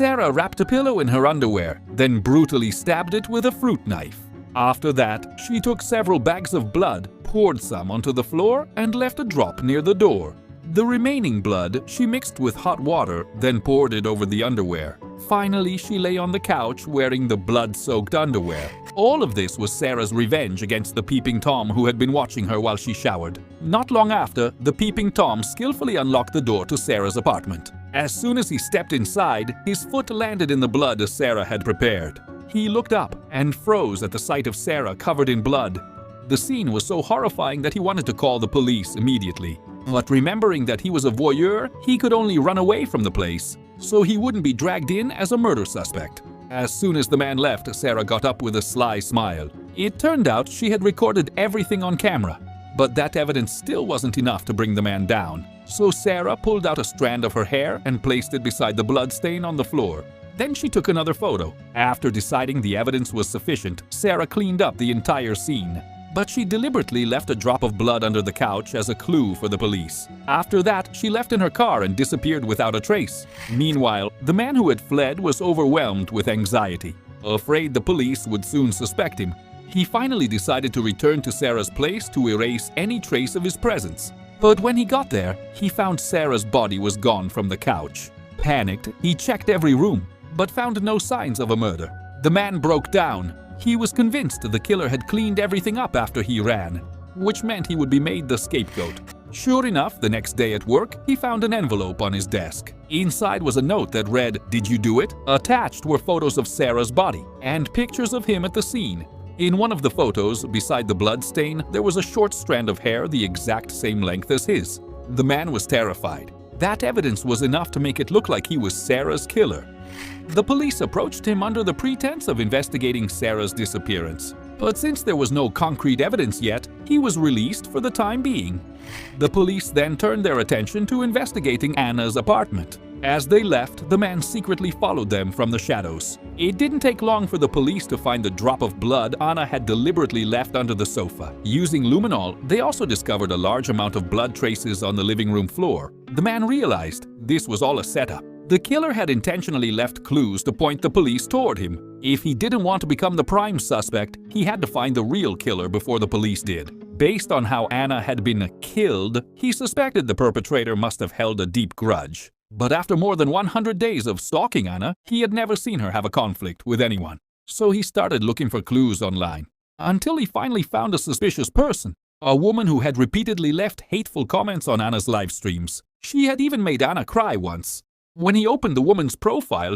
Sarah wrapped a pillow in her underwear, then brutally stabbed it with a fruit knife. After that, she took several bags of blood, poured some onto the floor, and left a drop near the door. The remaining blood she mixed with hot water, then poured it over the underwear. Finally, she lay on the couch wearing the blood-soaked underwear. All of this was Sarah's revenge against the peeping Tom who had been watching her while she showered. Not long after, the peeping Tom skillfully unlocked the door to Sarah's apartment. As soon as he stepped inside, his foot landed in the blood Sarah had prepared. He looked up and froze at the sight of Sarah covered in blood. The scene was so horrifying that he wanted to call the police immediately. But remembering that he was a voyeur, he could only run away from the place, so he wouldn't be dragged in as a murder suspect. As soon as the man left, Sarah got up with a sly smile. It turned out she had recorded everything on camera, but that evidence still wasn't enough to bring the man down. So Sarah pulled out a strand of her hair and placed it beside the blood stain on the floor. Then she took another photo. After deciding the evidence was sufficient, Sarah cleaned up the entire scene. But she deliberately left a drop of blood under the couch as a clue for the police. After that, she left in her car and disappeared without a trace. Meanwhile, the man who had fled was overwhelmed with anxiety. Afraid the police would soon suspect him, he finally decided to return to Sarah's place to erase any trace of his presence. But when he got there, he found Sarah's body was gone from the couch. Panicked, he checked every room, but found no signs of a murder. The man broke down. He was convinced the killer had cleaned everything up after he ran, which meant he would be made the scapegoat. Sure enough, the next day at work, he found an envelope on his desk. Inside was a note that read, "Did you do it?" Attached were photos of Sarah's body and pictures of him at the scene. In one of the photos, beside the blood stain, there was a short strand of hair the exact same length as his. The man was terrified. That evidence was enough to make it look like he was Sarah's killer. The police approached him under the pretense of investigating Sarah's disappearance. But since there was no concrete evidence yet, he was released for the time being. The police then turned their attention to investigating Anna's apartment. As they left, the man secretly followed them from the shadows. It didn't take long for the police to find the drop of blood Anna had deliberately left under the sofa. Using luminol, they also discovered a large amount of blood traces on the living room floor. The man realized this was all a setup. The killer had intentionally left clues to point the police toward him. If he didn't want to become the prime suspect, he had to find the real killer before the police did. Based on how Anna had been killed, he suspected the perpetrator must have held a deep grudge. But after more than 100 days of stalking Anna, he had never seen her have a conflict with anyone. So he started looking for clues online, until he finally found a suspicious person, a woman who had repeatedly left hateful comments on Anna's live streams. She had even made Anna cry once. When he opened the woman's profile,